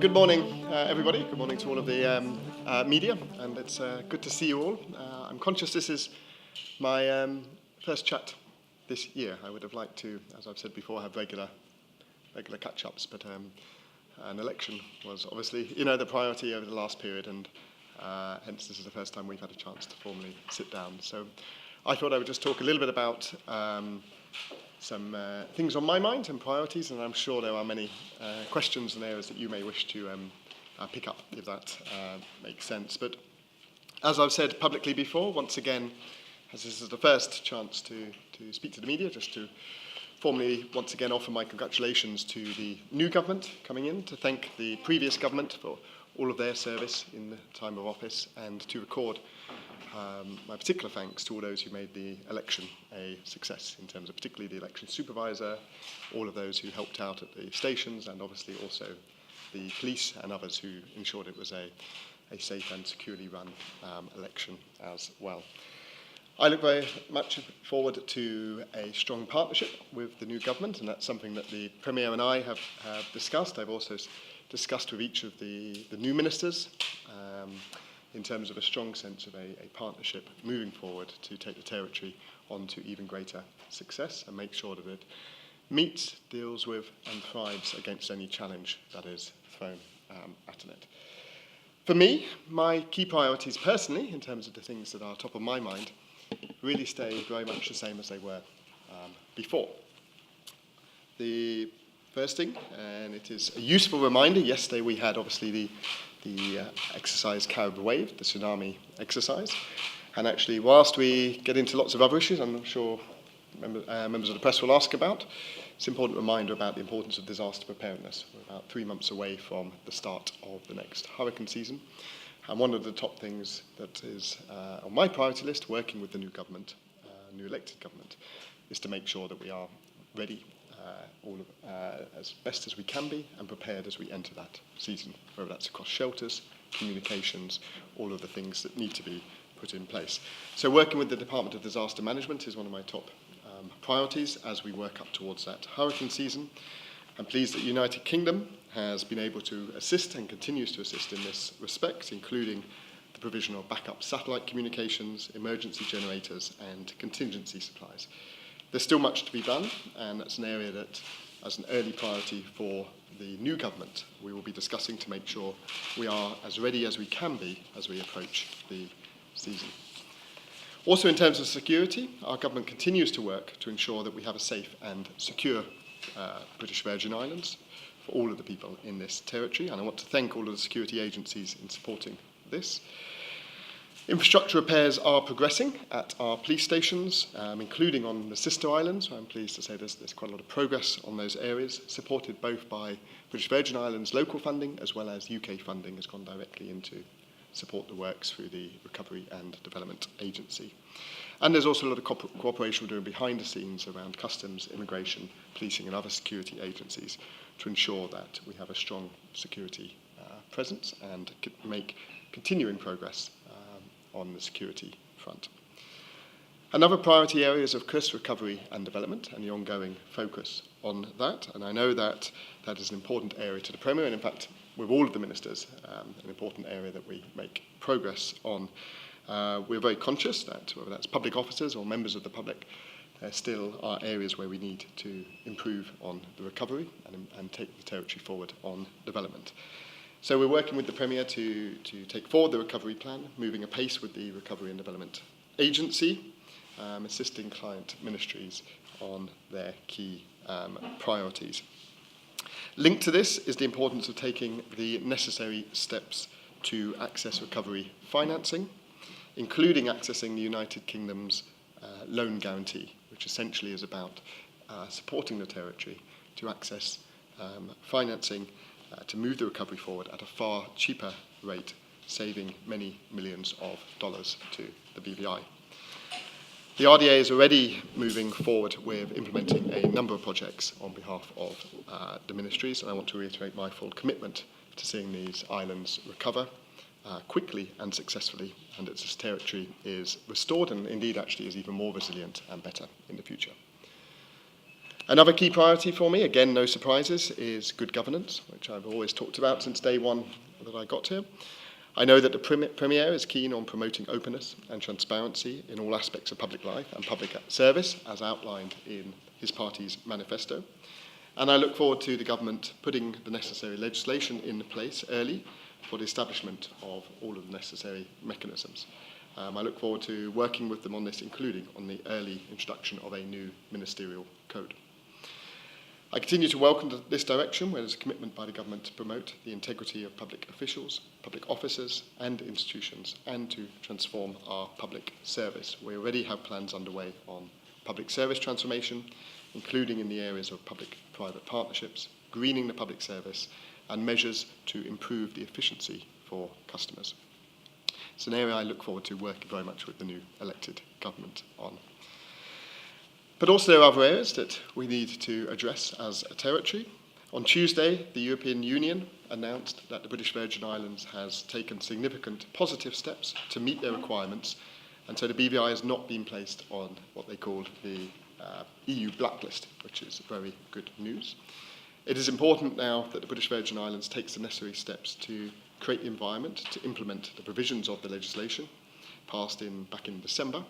Good morning, everybody. Good morning to all of the media, and it's good to see you all. I'm conscious this is my first chat this year. I would have liked to, as I've said before, have regular catch-ups, but an election was obviously, the priority over the last period, and hence this is the first time we've had a chance to formally sit down. So I thought I would just talk a little bit about some things on my mind and priorities, and I'm sure there are many questions and areas that you may wish to pick up, if that makes sense. But as I've said publicly before, once again, as this is the first chance to speak to the media, just to formally once again offer my congratulations to the new government coming in, to thank the previous government for all of their service in the time of office, and to record my particular thanks to all those who made the election a success, in terms of particularly the election supervisor, all of those who helped out at the stations, and obviously also the police and others who ensured it was a safe and securely run election as well. I look very much forward to a strong partnership with the new government, and that's something that the Premier and I have discussed. I've also discussed with each of the new ministers in terms of a strong sense of a partnership moving forward to take the territory on to even greater success and make sure that it meets, deals with and thrives against any challenge that is thrown at it. For me, my key priorities personally, in terms of the things that are top of my mind, really stay very much the same as they were before. The first thing, and it is a useful reminder, yesterday we had obviously the exercise Caribou Wave, the tsunami exercise, and actually whilst we get into lots of other issues I'm sure members of the press will ask about, it's an important reminder about the importance of disaster preparedness. We're about 3 months away from the start of the next hurricane season, and one of the top things that is on my priority list, working with the new government, new elected government, is to make sure that we are ready as best as we can be and prepared as we enter that season, whether that's across shelters, communications, all of the things that need to be put in place. So working with the Department of Disaster Management is one of my top priorities as we work up towards that hurricane season. I'm pleased that the United Kingdom has been able to assist and continues to assist in this respect, including the provision of backup satellite communications, emergency generators and contingency supplies. There's still much to be done, and that's an area that, as an early priority for the new government, we will be discussing to make sure we are as ready as we can be as we approach the season. Also, in terms of security, our government continues to work to ensure that we have a safe and secure British Virgin Islands for all of the people in this territory, and I want to thank all of the security agencies in supporting this. Infrastructure repairs are progressing at our police stations, including on the sister islands. I'm pleased to say there's quite a lot of progress on those areas, supported both by British Virgin Islands local funding as well as UK funding has gone directly into support the works through the Recovery and Development Agency. And there's also a lot of cooperation we're doing behind the scenes around customs, immigration, policing and other security agencies to ensure that we have a strong security presence and make continuing progress on the security front. Another priority area is, of course, recovery and development and the ongoing focus on that. And I know that that is an important area to the Premier, and in fact, with all of the ministers, an important area that we make progress on. We're very conscious that whether that's public officers or members of the public, there still are areas where we need to improve on the recovery and take the territory forward on development. So we're working with the Premier to take forward the recovery plan, moving apace with the Recovery and Development Agency, assisting client ministries on their key priorities. Linked to this is the importance of taking the necessary steps to access recovery financing, including accessing the United Kingdom's loan guarantee, which essentially is about supporting the territory to access financing to move the recovery forward at a far cheaper rate, saving many millions of dollars to the BVI. The RDA is already moving forward with implementing a number of projects on behalf of the ministries, and I want to reiterate my full commitment to seeing these islands recover quickly and successfully, and that this territory is restored and indeed actually is even more resilient and better in the future. Another key priority for me, again, no surprises, is good governance, which I've always talked about since day one that I got here. I know that the Premier is keen on promoting openness and transparency in all aspects of public life and public service, as outlined in his party's manifesto. And I look forward to the government putting the necessary legislation in place early for the establishment of all of the necessary mechanisms. I look forward to working with them on this, including on the early introduction of a new ministerial code. I continue to welcome this direction, where there's a commitment by the government to promote the integrity of public officials, public officers and institutions, and to transform our public service. We already have plans underway on public service transformation, including in the areas of public-private partnerships, greening the public service, and measures to improve the efficiency for customers. It's an area I look forward to working very much with the new elected government on. But also there are other areas that we need to address as a territory. On Tuesday, the European Union announced that the British Virgin Islands has taken significant positive steps to meet their requirements, and so the BVI has not been placed on what they called the EU blacklist, which is very good news. It is important now that the British Virgin Islands takes the necessary steps to create the environment to implement the provisions of the legislation passed back in December,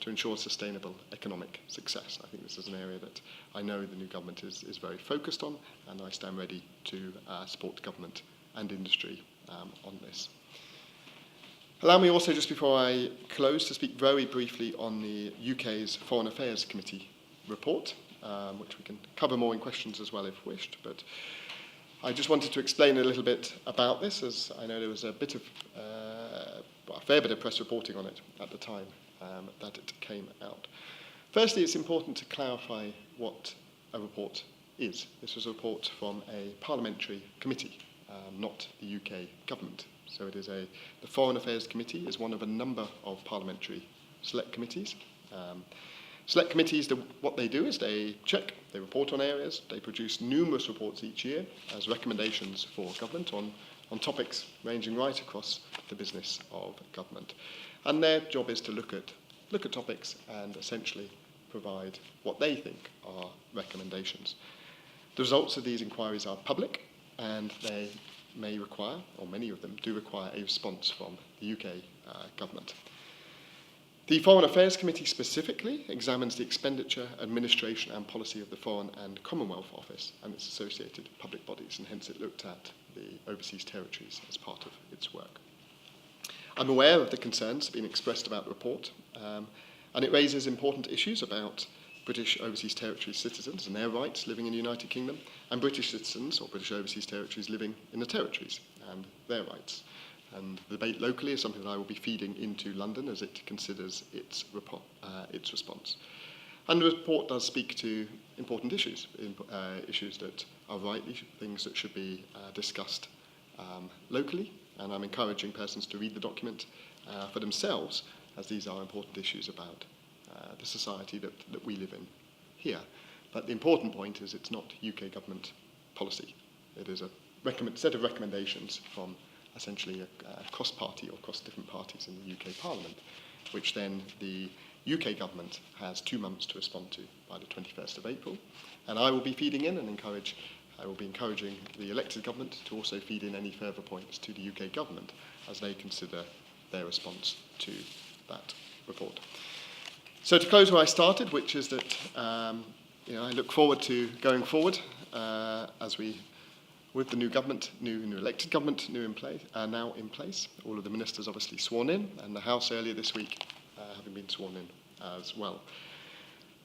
to ensure sustainable economic success. I think this is an area that I know the new government is very focused on, and I stand ready to support government and industry on this. Allow me also, just before I close, to speak very briefly on the UK's Foreign Affairs Committee report, which we can cover more in questions as well if wished, but I just wanted to explain a little bit about this, as I know there was a fair bit of press reporting on it at the time that it came out. Firstly, it's important to clarify what a report is. This was a report from a parliamentary committee, not the UK government. So it is the Foreign Affairs Committee is one of a number of parliamentary select committees. Select committees, what they do is they check, they report on areas, they produce numerous reports each year as recommendations for government on topics ranging right across the business of government. And their job is to look at topics and essentially provide what they think are recommendations. The results of these inquiries are public, and they may require, or many of them do require, a response from the UK government. The Foreign Affairs Committee specifically examines the expenditure, administration and policy of the Foreign and Commonwealth Office and its associated public bodies, and hence it looked at the overseas territories as part of its work. I'm aware of the concerns being expressed about the report, and it raises important issues about British overseas territories citizens and their rights living in the United Kingdom, and British citizens or British overseas territories living in the territories and their rights. And the debate locally is something that I will be feeding into London as it considers its response. And the report does speak to important issues, issues that are rightly things that should be discussed locally, and I'm encouraging persons to read the document for themselves, as these are important issues about the society that we live in here. But the important point is it's not UK government policy. It is a set of recommendations from essentially a cross-party or cross-different parties in the UK Parliament, which then the UK government has 2 months to respond to by the 21st of April. And I will be feeding in and I will be encouraging the elected government to also feed in any further points to the UK government as they consider their response to that report. So to close where I started, which is that I look forward to going forward as we, with the new government, new elected government, now in place. All of the ministers obviously sworn in, and the House earlier this week having been sworn in as well.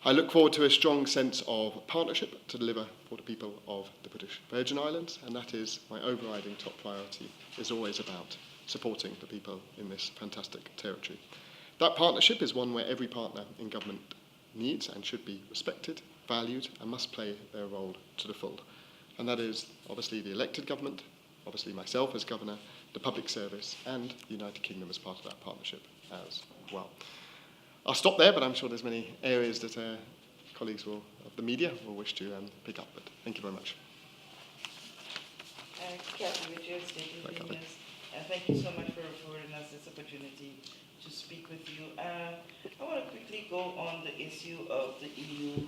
I look forward to a strong sense of partnership to deliver for the people of the British Virgin Islands, and that is my overriding top priority, is always about supporting the people in this fantastic territory. That partnership is one where every partner in government needs and should be respected, valued, and must play their role to the full. And that is obviously the elected government, obviously myself as governor, the public service, and the United Kingdom as part of that partnership as well. I'll stop there, but I'm sure there's many areas that colleagues of the media will wish to pick up. But thank you very much. Captain Richard, State Unions, thank you so much for affording us this opportunity to speak with you. I want to quickly go on the issue of the EU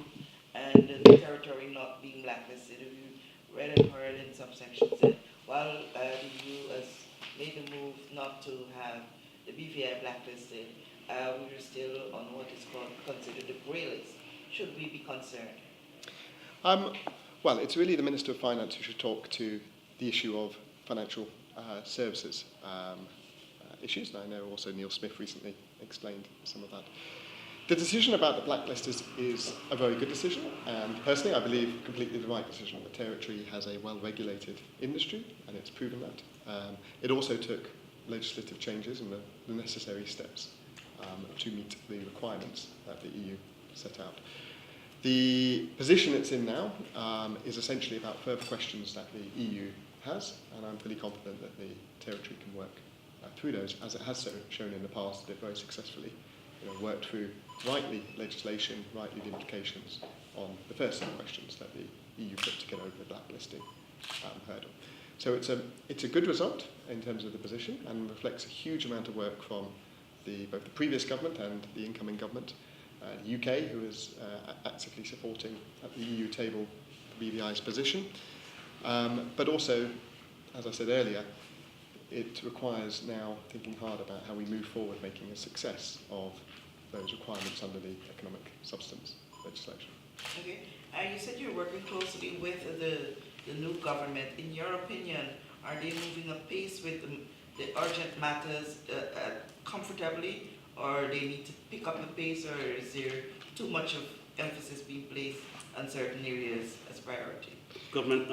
and the territory not being blacklisted. If you read and heard in some sections that while the EU has made the move not to have the BVI blacklisted, we are still on what is called considered the grey list. Should we be concerned? Well, it's really the Minister of Finance who should talk to the issue of financial services issues, and I know also Neil Smith recently explained some of that. The decision about the blacklist is a very good decision, and personally I believe completely the right decision. The territory has a well-regulated industry, and it's proven that. It also took legislative changes and the necessary steps to meet the requirements that the EU set out. The position it's in now is essentially about further questions that the EU has, and I'm pretty confident that the territory can work through those, as it has shown in the past, that it very successfully worked through rightly legislation, rightly the implications on the first set of questions that the EU put to get over the blacklisting hurdle. So it's a good result in terms of the position, and reflects a huge amount of work from both the previous government and the incoming government. The UK, who is actively supporting at the EU table the BVI's position. But also, as I said earlier, it requires now thinking hard about how we move forward, making a success of those requirements under the economic substance legislation. Okay. You said you're working closely with the new government. In your opinion, are they moving apace with the urgent matters comfortably, or they need to pick up the pace, or is there too much of emphasis being placed on certain areas as priority? Government,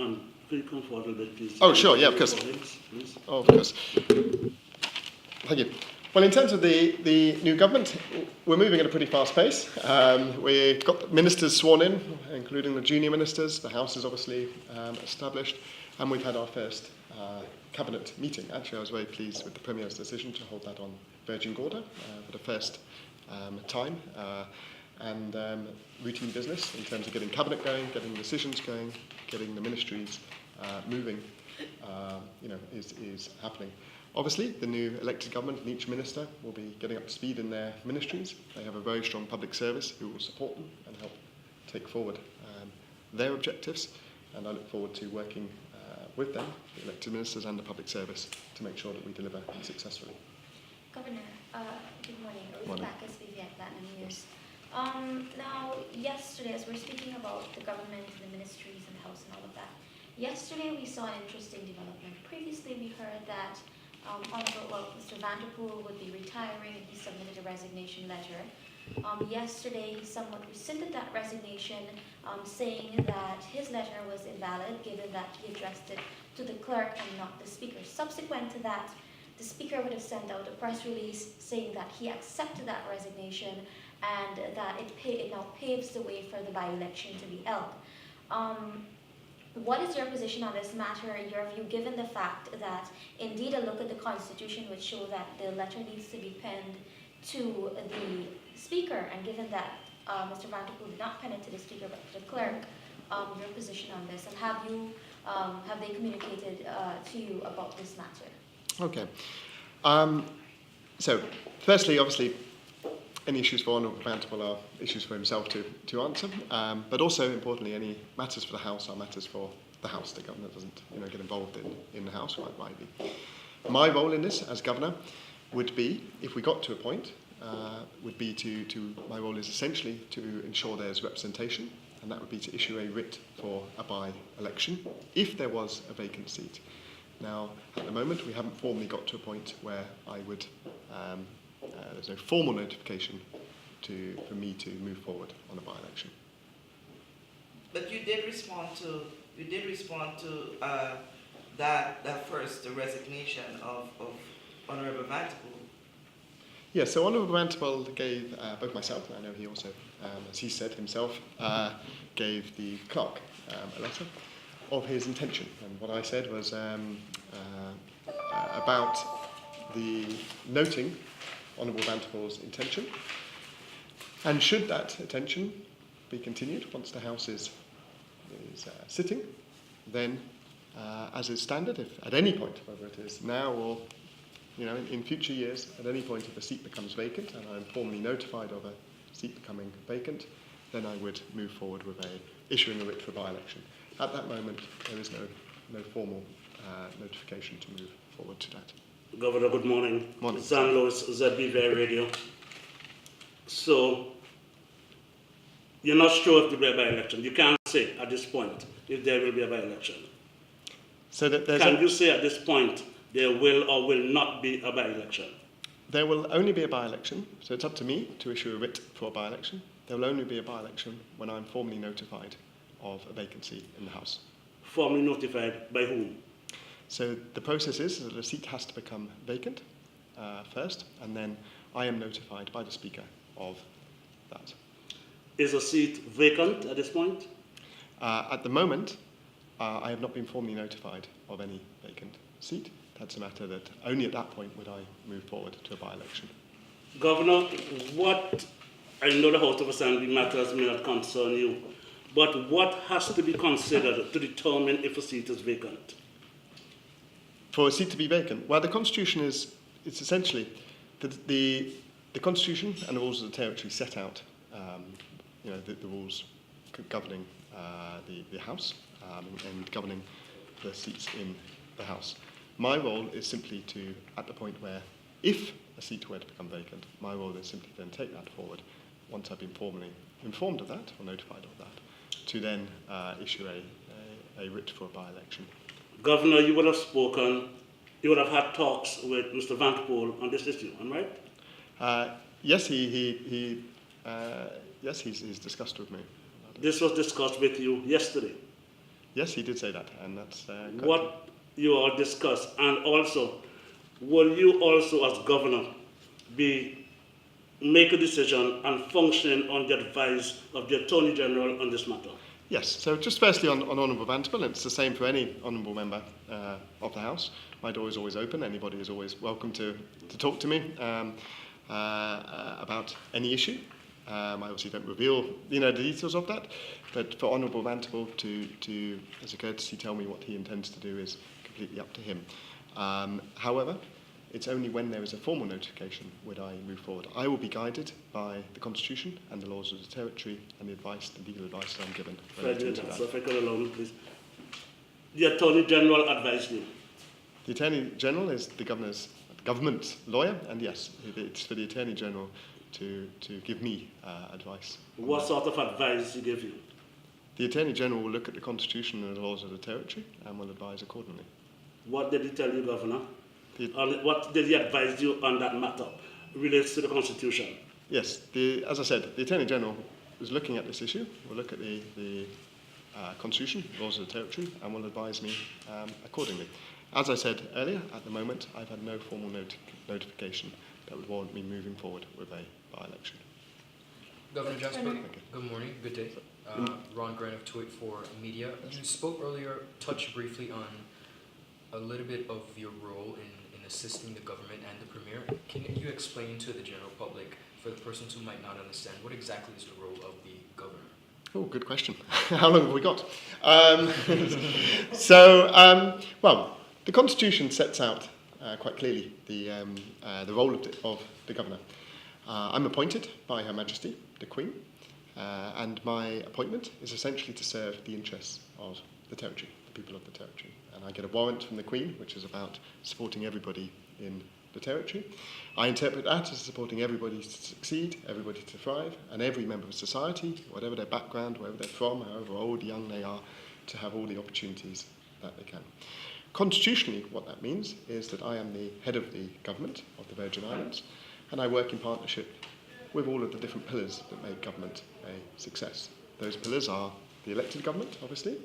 could you come forward a little bit, please? Oh, sure, yeah, of course. Please. Oh, of course. Thank you. Well, in terms of the new government, we're moving at a pretty fast pace. We've got ministers sworn in, including the junior ministers. The House is obviously established, and we've had our first cabinet meeting. Actually, I was very pleased with the Premier's decision to hold that on Virgin Gorda for the first time, and routine business in terms of getting cabinet going, getting decisions going, getting the ministries moving, is happening. Obviously, the new elected government and each minister will be getting up to speed in their ministries. They have a very strong public service who will support them and help take forward their objectives, and I look forward to working with them, the elected ministers and the public service, to make sure that we deliver successfully. Governor, good morning. Morning. Backus, BVI Platinum News. Now, yesterday, as we're speaking about the government and the ministries and the House and all of that, yesterday we saw an interesting development. Previously, we heard that Mr. Vanderpool would be retiring, and he submitted a resignation letter. Yesterday, he somewhat rescinded that resignation, saying that his letter was invalid, given that he addressed it to the clerk and not the speaker. Subsequent to that, the speaker would have sent out a press release saying that he accepted that resignation and that it now paves the way for the by-election to be held. What is your position on this matter, in your view, given the fact that indeed a look at the Constitution would show that the letter needs to be penned to the Speaker, and given that Mr. Vanderpool did not pen it to the Speaker but to the Clerk, your position on this, and have they communicated to you about this matter? Okay. So, firstly, obviously, any issues for Honourable Vanderpool are issues for himself to answer, but also, importantly, any matters for the House are matters for the House. The Governor doesn't get involved in the House, quite rightly. My role in this, as Governor, would be, if we got to a point, my role is essentially to ensure there's representation, and that would be to issue a writ for a by-election, if there was a vacant seat. Now, at the moment, we haven't formally got to a point where I would, there's no formal notification for me to move forward on a by-election. But you did respond to that first, the resignation of Honourable Vanderpool. Yes, so Honourable Vanderpool gave both myself, and I know he also, as he said himself, gave the clerk a letter of his intention. And what I said was about the noting Honourable Vanderpool's intention. And should that intention be continued once the House is sitting, then, as is standard, if at any point, whether it is now or in future years, at any point if a seat becomes vacant, and I'm formally notified of a seat becoming vacant, then I would move forward with issuing a writ for a by-election. At that moment, there is no formal notification to move forward to that. Governor, good morning. Morning. San Luis, ZBV Radio. So, you're not sure if there will be a by-election. You can't say at this point if there will be a by-election. So that Can you say at this point there will or will not be a by-election? there will only be a by-election, so it's up to me to issue a writ for a by-election. There will only be a by-election when I'm formally notified of a vacancy in the House. Formally notified by whom? So the process is that a seat has to become vacant first, and then I am notified by the Speaker of that. Is a seat vacant at this point? At the moment, I have not been formally notified of any vacant seat. That's a matter that only at that point would I move forward to a by-election. Governor, what, I know the House of Assembly matters may not concern you, but what has to be considered to determine if a seat is vacant? For a seat to be vacant, well, the Constitution it's essentially the Constitution and the rules of the territory set out, the rules governing the House and governing the seats in the House. My role is simply to, at the point where, if a seat were to become vacant, my role is simply to then take that forward, once I've been formally informed of that, or notified of that, to then issue a writ for a by-election. Governor, you would have had talks with Mr. Van Poel on this issue, am I right? Yes, he's discussed with me. This was discussed with you yesterday. Yes, he did say that, and that's correct. What you all discussed, and also, will you also as governor make a decision and function on the advice of the Attorney General on this matter? Yes, so just firstly on Honourable Van Poel, it's the same for any Honourable Member of the House. My door is always open, anybody is always welcome to talk to me about any issue. I obviously don't reveal the details of that, but for Honourable Van Poel to, as a courtesy, tell me what he intends to do is completely up to him. However, it's only when there is a formal notification would I move forward. I will be guided by the Constitution and the laws of the territory and the legal advice that I'm given. So if I could allow me, please. The Attorney General advised you. The Attorney General is the government lawyer, and yes, it's for the Attorney General to give me advice. What sort of advice he gave you? The Attorney General will look at the Constitution and the laws of the territory and will advise accordingly. What did he tell you, Governor? What did he advise you on that matter relates to the Constitution? Yes, as I said, the Attorney General is looking at this issue, will look at the Constitution, laws of the territory, and will advise me accordingly. As I said earlier, at the moment, I've had no formal notification that would warrant me moving forward with a by-election. Governor Jaspert, good morning, good day. Ron Grant of 284 Media. You spoke earlier, touched briefly on a little bit of your role in assisting the government and the Premier. Can you explain to the general public, for the persons who might not understand, what exactly is the role of the governor? Oh, good question. How long have we got? Well, the Constitution sets out quite clearly the role of the governor. I'm appointed by Her Majesty, the Queen, and my appointment is essentially to serve the interests of the territory, the people of the territory. And I get a warrant from the Queen, which is about supporting everybody in the territory. I interpret that as supporting everybody to succeed, everybody to thrive, and every member of society, whatever their background, wherever they're from, however old, young they are, to have all the opportunities that they can. Constitutionally, what that means is that I am the head of the government of the Virgin Islands, and I work in partnership with all of the different pillars that make government a success. Those pillars are the elected government, obviously.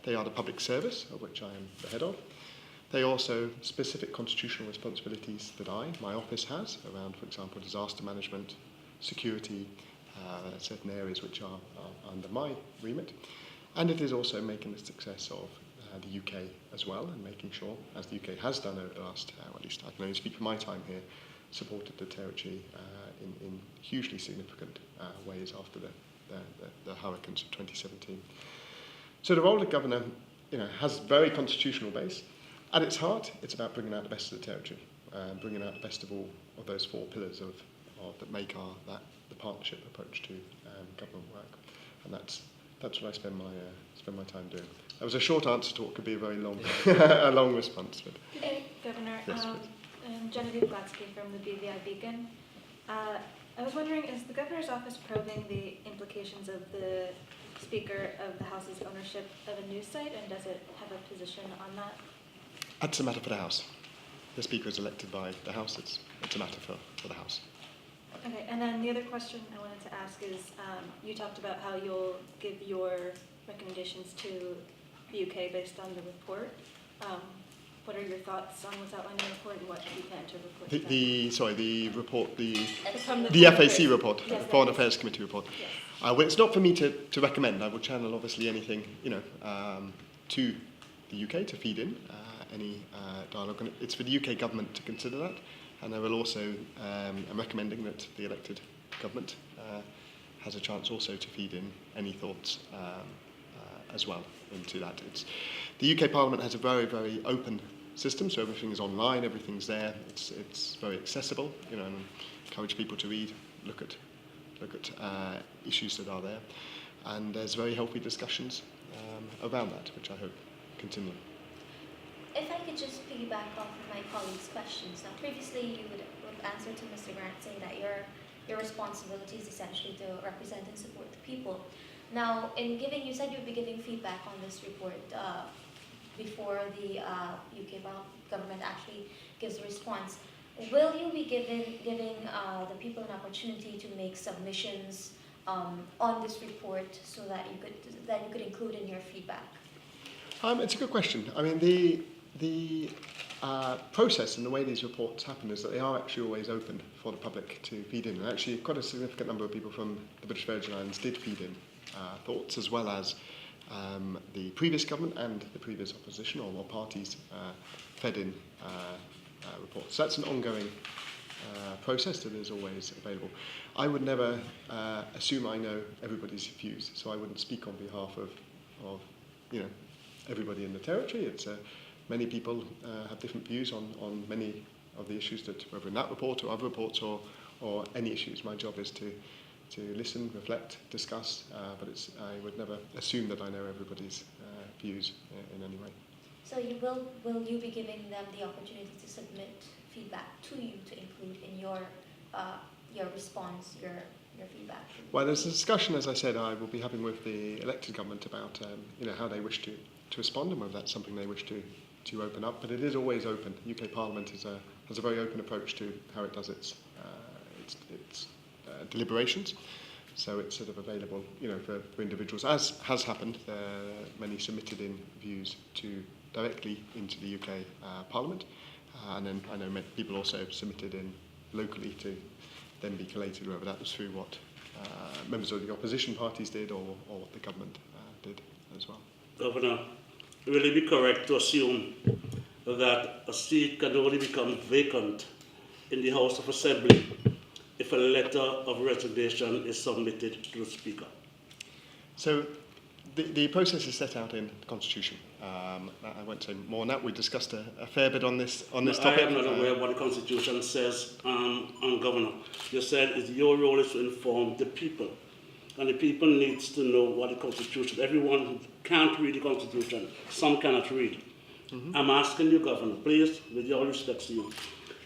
They are the public service, of which I am the head of. They also specific constitutional responsibilities that my office has around, for example, disaster management, security, certain areas which are under my remit. And it is also making the success of the UK as well, and making sure, as the UK has done over the last, at least I can only speak for my time here, supported the territory in hugely significant ways after the hurricanes of 2017. So the role of the governor, has a very constitutional base. At its heart, it's about bringing out the best of the territory, bringing out the best of all of those four pillars that make the partnership approach to government work, and that's what I spend my time doing. That was a short answer to what could be a very long a long response. But Good day, Governor. Yes, Genevieve Gladsky from the BVI Beacon. I was wondering, is the Governor's office probing the implications of the Speaker of the House's ownership of a news site, and does it have a position on that? That's a matter for the House. The Speaker is elected by the House. It's a matter for the House. Okay, and then the other question I wanted to ask is, you talked about how you'll give your recommendations to the UK based on the report. What are your thoughts on what's outlined in the report, and what do you plan to report? to that? The report, From the Foreign FAC Affairs. report, Yes, the Foreign that is. Affairs Committee report. Yes. Well, it's not for me to recommend. I will channel obviously anything to the UK to feed in any dialogue, and it's for the UK government to consider that. And I will also I'm recommending that the elected government has a chance also to feed in any thoughts as well into that. The UK Parliament has a very, very open system, so everything is online, everything's there. It's very accessible, and I encourage people to read, look at issues that are there, and there's very healthy discussions around that, which I hope continue. If I could just piggyback off of my colleague's questions. Now, previously you would answer to Mr. Grant saying that your responsibility is essentially to represent and support the people. Now, you said you would be giving feedback on this report before the UK government actually gives a response. Will you be giving the people an opportunity to make submissions on this report so that you could include in your feedback? It's a good question. I mean, the process and the way these reports happen is that they are actually always open for the public to feed in. And actually, quite a significant number of people from the British Virgin Islands did feed in thoughts, as well as the previous government and the previous opposition or parties fed in reports. So that's an ongoing process that is always available. I would never assume I know everybody's views, so I wouldn't speak on behalf of everybody in the territory. It's many people have different views on many of the issues that, whether in that report or other reports or any issues. My job is to listen, reflect, discuss, but I would never assume that I know everybody's views in any way. So will you be giving them the opportunity to submit feedback to you to include in your response, your feedback? Well, there's a discussion, as I said, I will be having with the elected government about how they wish to respond and whether that's something they wish to open up. But it is always open. UK Parliament has a very open approach to how it does its deliberations. So it's sort of available, for individuals. As has happened, many submitted in views directly into the UK Parliament. And then I know people also submitted in locally to then be collated, whether that was through what members of the opposition parties did or what the government did as well. Governor, will it be correct to assume that a seat can only become vacant in the House of Assembly if a letter of resignation is submitted to the Speaker? So the process is set out in the Constitution. I won't say more on that. We discussed a fair bit on this topic. I am not aware of what the Constitution says on Governor. You said your role is to inform the people. And the people needs to know what the Constitution, everyone who can't read the Constitution, some cannot read. Mm-hmm. I'm asking you, Governor, please, with all respect to you,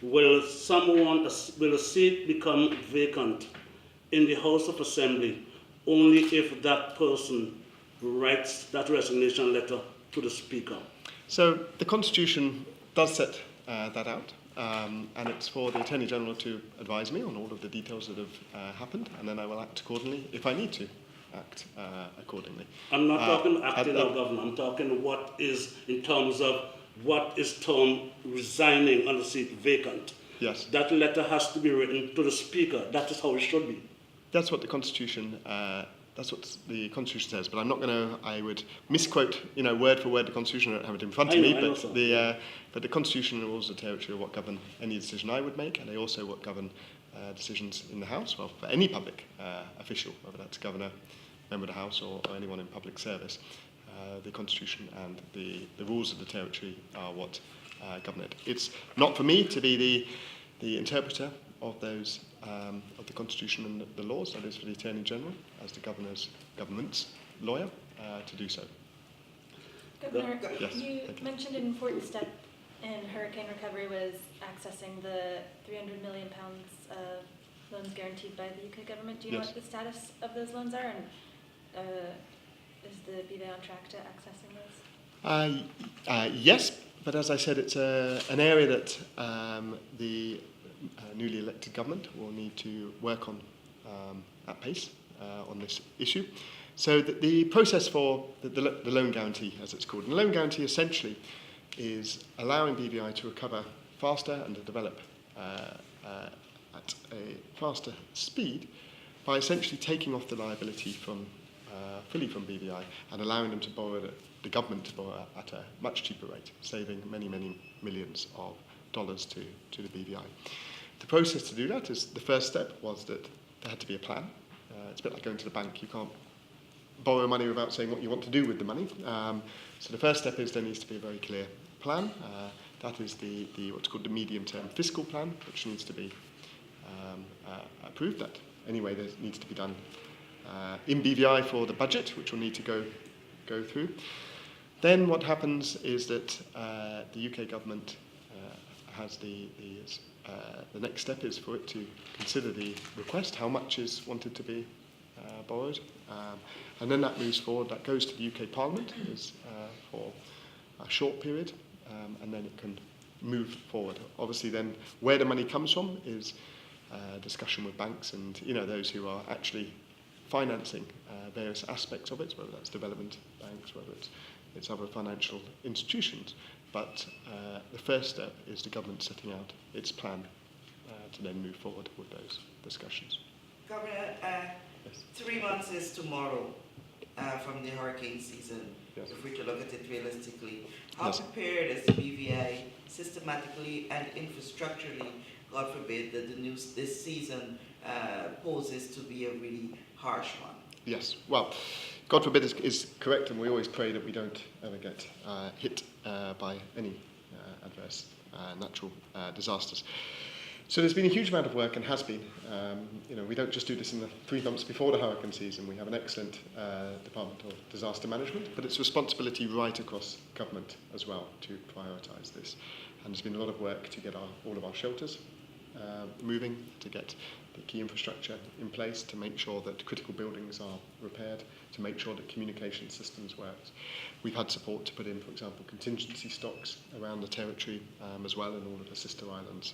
will a seat become vacant in the House of Assembly only if that person writes that resignation letter to the Speaker? So the Constitution does set that out. And it's for the Attorney General to advise me on all of the details that have happened, and then I will act accordingly if I need to act accordingly. I'm not talking acting now, Governor. I'm talking what is in terms of what is termed resigning on the seat vacant. Yes. That letter has to be written to the Speaker. That is how it should be. That's what the Constitution. That's what the Constitution says, but I'm not going to. I would misquote, word for word the Constitution. I don't have it in front of me, but the Constitution rules the territory of what govern any decision I would make, and they also what govern decisions in the House. Well, for any public official, whether that's governor, member of the House, or anyone in public service, the Constitution and the rules of the territory are what govern it. It's not for me to be the interpreter of those of the Constitution and the laws, that is for the Attorney General, as the government's lawyer, to do so. Governor, Yes, you thank you. mentioned an important step in hurricane recovery was accessing the £300 million of loans guaranteed by the UK government. Do you know Yes. what the status of those loans are, and is the BVA on track to accessing those? Yes, but as I said, it's an area that the newly elected government will need to work on at pace on this issue. So the process for the loan guarantee, as it's called, and the loan guarantee essentially is allowing BVI to recover faster and to develop at a faster speed by essentially taking off the liability from fully from BVI and allowing them to borrow the government to borrow at a much cheaper rate, saving many, many millions of dollars to the BVI. The process to do that is the first step was that there had to be a plan. It's a bit like going to the bank. You can't borrow money without saying what you want to do with the money. So the first step is there needs to be a very clear plan. That is the what's called the medium-term fiscal plan, which needs to be approved. That anyway, there needs to be done in BVI for the budget, which will need to go through. Then what happens is that the UK government has the next step is for it to consider the request, how much is wanted to be borrowed, and then that moves forward. That goes to the UK Parliament for a short period, and then it can move forward. Obviously, then where the money comes from is discussion with banks and those who are actually financing various aspects of it, whether that's development banks, whether it's other financial institutions. But the first step is the government setting out its plan to then move forward with those discussions. Governor, Yes. 3 months is tomorrow from the hurricane season, Yes. if we're to look at it realistically. How Yes. prepared is the BVI systematically and infrastructurally, God forbid, that this season poses to be a really harsh one? Yes, well, God forbid is correct, and we always pray that we don't ever get hit by any adverse natural disasters. So there's been a huge amount of work, and has been. We don't just do this in the 3 months before the hurricane season. We have an excellent Department of Disaster Management, but it's responsibility right across government as well to prioritise this. And there's been a lot of work to get all of our shelters moving, to get the key infrastructure in place, to make sure that critical buildings are repaired, to make sure that communication systems work. We've had support to put in, for example, contingency stocks around the territory as well, in all of the sister islands.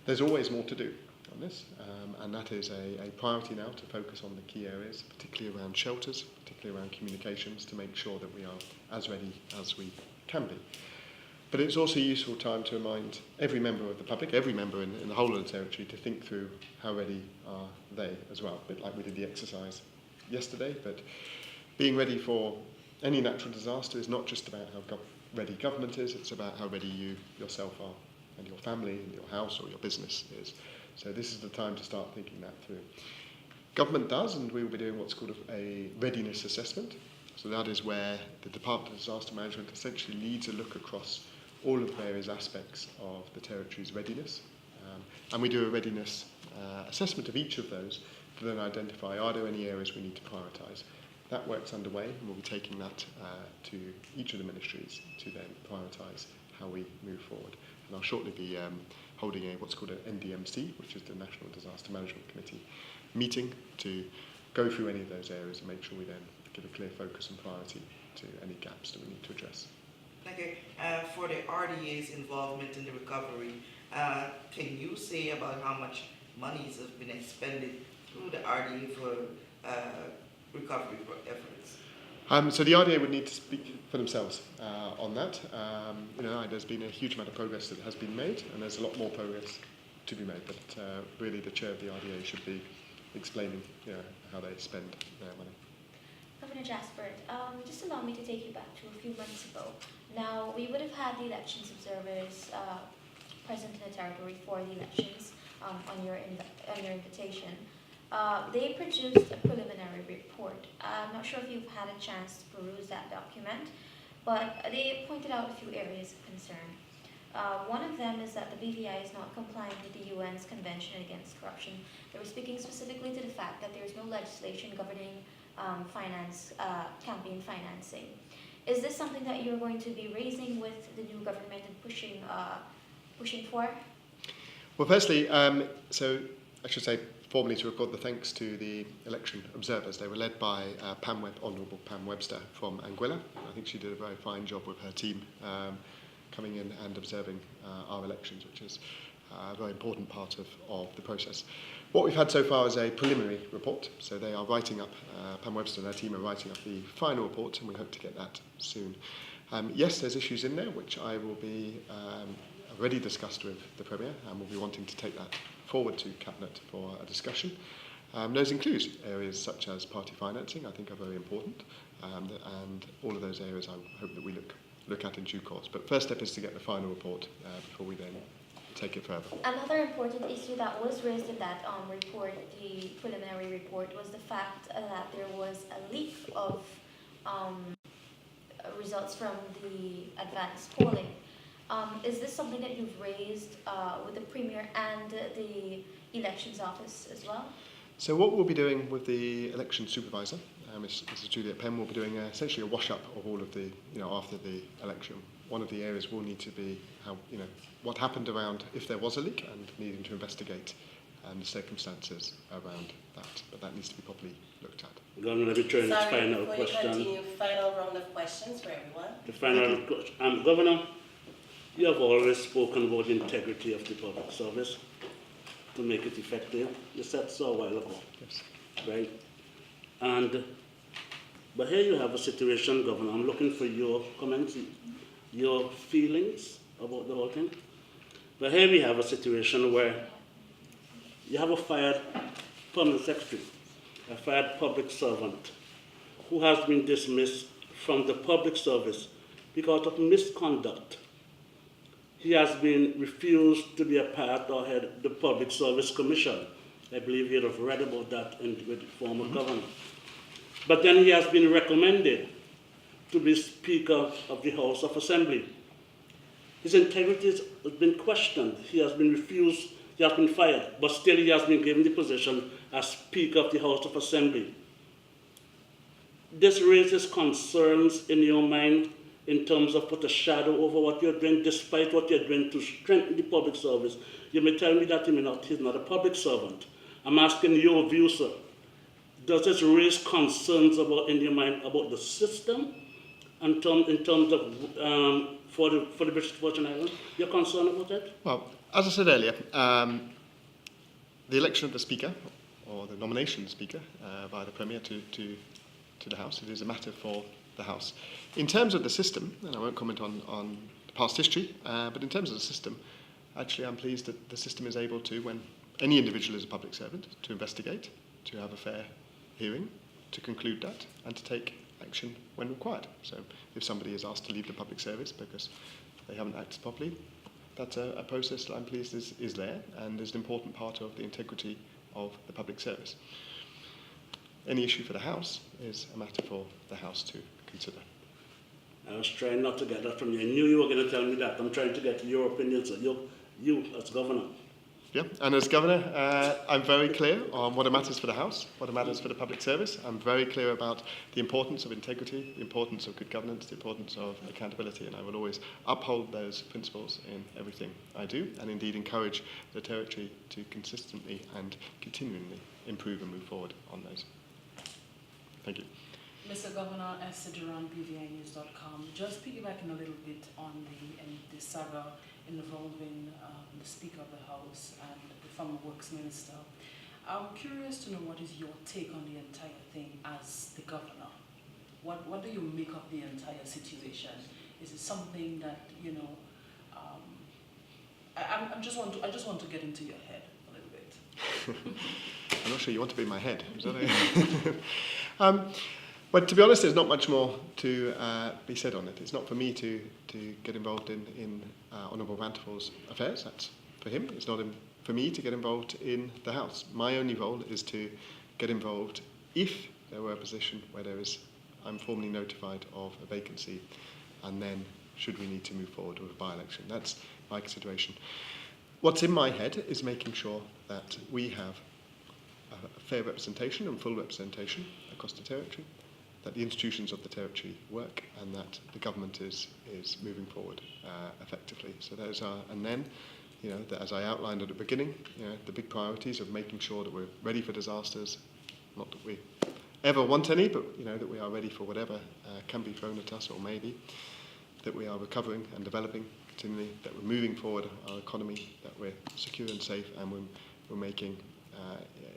There's always more to do on this, and that is a priority now to focus on the key areas, particularly around shelters, particularly around communications, to make sure that we are as ready as we can be. But it's also a useful time to remind every member of the public, every member in the whole of the territory, to think through how ready are they as well, a bit like we did the exercise yesterday. But being ready for any natural disaster is not just about how ready government is, it's about how ready you yourself are, and your family, and your house or your business is. So this is the time to start thinking that through. Government does, and we will be doing what's called a readiness assessment. So that is where the Department of Disaster Management essentially leads a look across all of the various aspects of the territory's readiness. And we do a readiness assessment of each of those to then identify, are there any areas we need to prioritise? That work's underway, and we'll be taking that to each of the ministries to then prioritise how we move forward. And I'll shortly be holding what's called an NDMC, which is the National Disaster Management Committee meeting, to go through any of those areas and make sure we then give a clear focus and priority to any gaps that we need to address. Okay, for the RDA's involvement in the recovery, can you say about how much monies have been expended through the RDA for recovery efforts? So the RDA would need to speak for themselves on that. There's been a huge amount of progress that has been made, and there's a lot more progress to be made. But really, the chair of the RDA should be explaining, how they spend their money. Governor Jaspert, just allow me to take you back to a few months ago. Now, we would have had the elections observers present in the territory for the elections on your invitation. They produced a preliminary report. I'm not sure if you've had a chance to peruse that document, but they pointed out a few areas of concern. One of them is that the BVI is not compliant with the UN's Convention Against Corruption. They were speaking specifically to the fact that there is no legislation governing campaign financing. Is this something that you're going to be raising with the new government and pushing for? Well, firstly, so I should say formally to record the thanks to the election observers. They were led by Honourable Pam Webster from Anguilla. I think she did a very fine job with her team coming in and observing our elections, which is a very important part of the process. What we've had so far is a preliminary report, so they are writing up, Pam Webster and her team are writing up the final report, and we hope to get that soon. Yes, there's issues in there which I will be already discussed with the Premier, and we'll be wanting to take that forward to Cabinet for a discussion. Those include areas such as party financing, I think are very important, and all of those areas I hope that we look at in due course. But first step is to get the final report before we then take it further. Another important issue that was raised in that report, the preliminary report, was the fact that there was a leak of results from the advanced polling. Is this something that you've raised with the Premier and the Elections Office as well? So what we'll be doing with the election supervisor, Mrs. Juliet Penn, will be doing essentially a wash-up of all of the, after the election. One of the areas will need to be how, what happened around if there was a leak and needing to investigate the circumstances around that. But that needs to be properly looked at. Governor, let me turn this final before question. you continue, final round of questions for everyone. The final question. Governor, you have always spoken about the integrity of the public service to make it effective. You said so a while ago. Yes. Right? But here you have a situation, Governor. I'm looking for your comments, your feelings about the whole thing. But here we have a situation where you have a fired permanent secretary, a fired public servant, who has been dismissed from the public service because of misconduct. He has been refused to be a part or head of the Public Service Commission. I believe you'd have read about that with the former governor. But then he has been recommended to be Speaker of the House of Assembly. His integrity has been questioned. He has been refused, he has been fired, but still he has been given the position as Speaker of the House of Assembly. This raises concerns in your mind in terms of put a shadow over what you're doing, despite what you're doing to strengthen the public service. You may tell me that he's not a public servant. I'm asking your view, sir. Does this raise concerns in your mind about the system in terms of for the British Virgin Islands? You're concerned about it? Well, as I said earlier, the election of the Speaker, or the nomination of the Speaker by the Premier to the House, it is a matter for the House. In terms of the system, and I won't comment on the past history, but in terms of the system, actually I'm pleased that the system is able to, when any individual is a public servant, to investigate, to have a fair hearing, to conclude that, and to take action when required. So if somebody is asked to leave the public service because they haven't acted properly, that's a process that I'm pleased is there and is an important part of the integrity of the public service. Any issue for the House is a matter for the House to consider. I was trying not to get that from you. I knew you were going to tell me that. I'm trying to get your opinion, so you as governor. Yeah, and as governor, I'm very clear on what matters for the House, what matters for the public service. I'm very clear about the importance of integrity, the importance of good governance, the importance of accountability, and I will always uphold those principles in everything I do, and indeed encourage the Territory to consistently and continually improve and move forward on those. Thank you. Mr. Governor, Esther Duran, BVInews.com. Just piggybacking a little bit on the saga involving the Speaker of the House and the former Works Minister. I'm curious to know what is your take on the entire thing as the Governor. What do you make of the entire situation? Is it something that, I just want to get into your head a little bit. I'm not sure you want to be in my head. Is that it? But to be honest, there's not much more to be said on it. It's not for me to get involved in Honourable Rantafal's affairs. That's for him. It's not for me to get involved in the House. My only role is to get involved if there were a position where I'm formally notified of a vacancy, and then should we need to move forward with a by-election. That's my consideration. What's in my head is making sure that we have a fair representation and full representation across the territory, that the institutions of the territory work, and that the government is moving forward effectively. So those are, and then, as I outlined at the beginning, the big priorities of making sure that we're ready for disasters, not that we ever want any, but that we are ready for whatever can be thrown at us or maybe, that we are recovering and developing continually, that we're moving forward our economy, that we're secure and safe, and we're making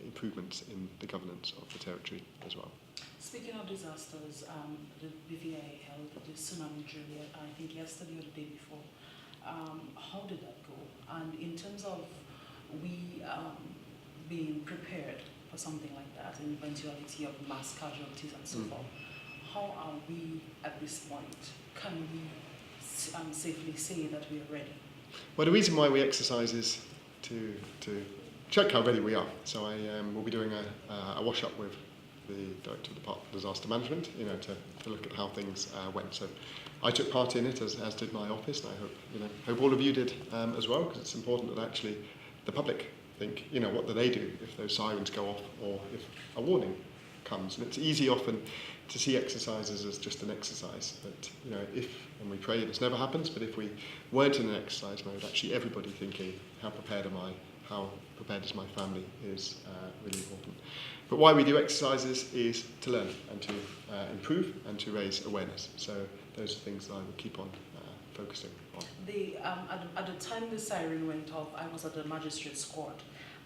improvements in the governance of the territory as well. Speaking of disasters, the BVI held the tsunami drill, I think yesterday or the day before. How did that go? And in terms of we being prepared for something like that, in eventuality of mass casualties and so forth, how are we at this point? Can we safely say that we are ready? Well, the reason why we exercise is to check how ready we are. So I will be doing a wash-up with the Director of the Department of Disaster Management, to look at how things went. So I took part in it, as did my office, and I hope all of you did as well, because it's important that actually the public think, what do they do if those sirens go off or if a warning comes. And it's easy often to see exercises as just an exercise, but and we pray this never happens, but if we weren't in an exercise mode, actually everybody thinking, how prepared am I, how prepared is my family, is really important. But why we do exercises is to learn and to improve and to raise awareness. So those are things that I will keep on focusing on. At the time the siren went off, I was at the magistrate's court,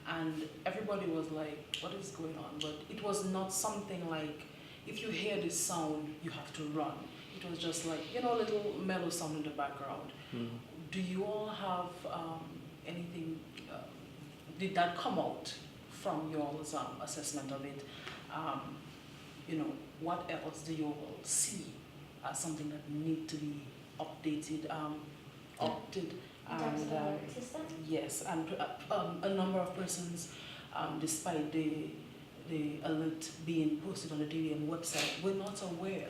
and everybody was like, what is going on? But it was not something like, if you hear this sound, you have to run. It was just like, a little mellow sound in the background. Do you all have anything, did that come out from your assessment of it? What else do you all see as something that need to be updated, opted? And, system? yes, and a number of persons, despite the alert being posted on the DVM website, were not aware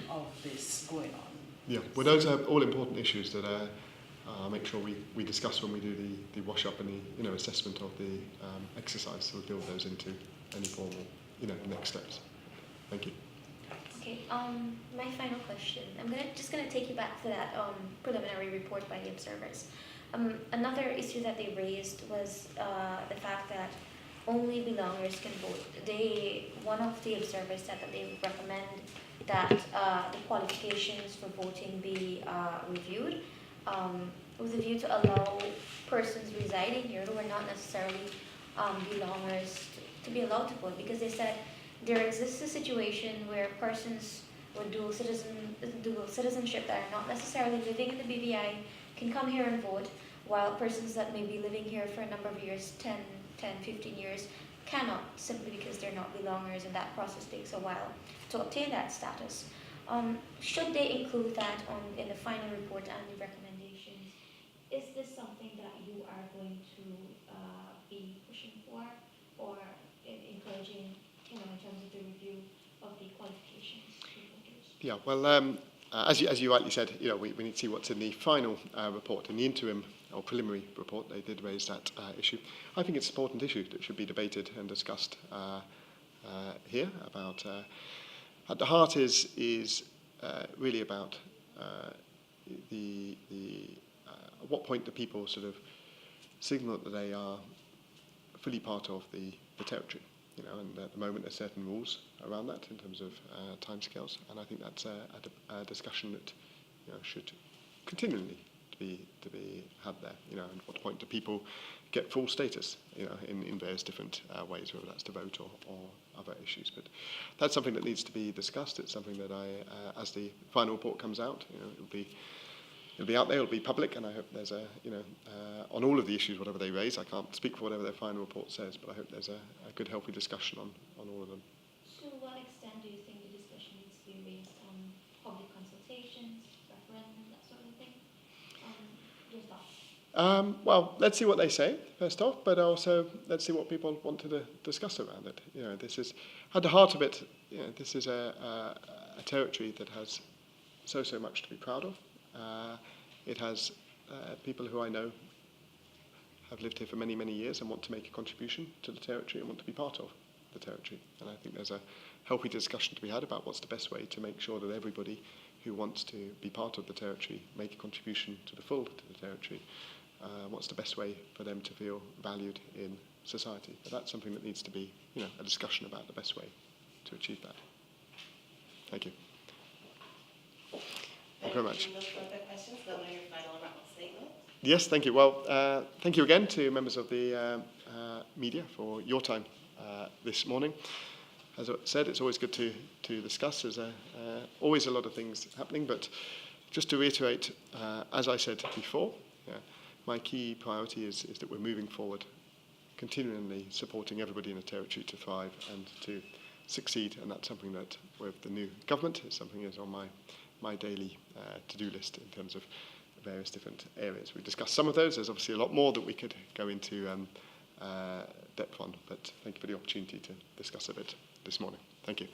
of this going on. Yeah, well, those are all important issues that I'll make sure we discuss when we do the wash-up and the assessment of the exercise, so we'll build those into any formal next steps. Thank you. Okay, my final question. I'm just gonna take you back to that preliminary report by the observers. Another issue that they raised was the fact that only belongers can vote. One of the observers said that they would recommend that the qualifications for voting be reviewed with a view to allow persons residing here who are not necessarily belongers to be allowed to vote, because they said there exists a situation where persons with dual citizenship that are not necessarily living in the BVI can come here and vote, while persons that may be living here for a number of years, 10, 15 years, cannot, simply because they're not belongers, and that process takes a while to obtain that status. Should they include that in the final report and the recommendations? Is this something that you are going to be pushing for, or encouraging, in terms of the review of the qualifications for voters? Yeah, well, as you rightly said, we need to see what's in the final report. In the interim or preliminary report, they did raise that issue. I think it's an important issue that should be debated and discussed here. About at the heart is really about at what point do people sort of signal that they are fully part of the territory. And at the moment there's certain rules around that in terms of timescales, and I think that's a discussion that should continually to be had there. And at what point do people get full status? In various different ways, whether that's to vote or other issues. But that's something that needs to be discussed. It's something that as the final report comes out, it'll be out there, it'll be public, and I hope there's on all of the issues, whatever they raise. I can't speak for whatever their final report says, but I hope there's a good, healthy discussion on all of them. To what extent do you think the discussion needs to be based on public consultations, referendum, that sort of thing? Your thoughts? Well, let's see what they say first off, but also let's see what people want to discuss around it. This is at the heart of it. This is a territory that has so much to be proud of. It has people who I know have lived here for many, many years and want to make a contribution to the territory and want to be part of the territory. And I think there's a healthy discussion to be had about what's the best way to make sure that everybody who wants to be part of the territory make a contribution to the full to the territory. What's the best way for them to feel valued in society? But that's something that needs to be, a discussion about the best way to achieve that. Thank you. Thank you very much. No further questions. Governor, your final round statement. Yes, thank you. Well, thank you again to members of the media for your time this morning. As I said, it's always good to discuss. There's always a lot of things happening, but just to reiterate, as I said before, my key priority is that we're moving forward, continually supporting everybody in the territory to thrive and to succeed, and that's something that with the new government is something that's on my daily to-do list in terms of various different areas. We discussed some of those. There's obviously a lot more that we could go into depth on, but thank you for the opportunity to discuss a bit this morning. Thank you.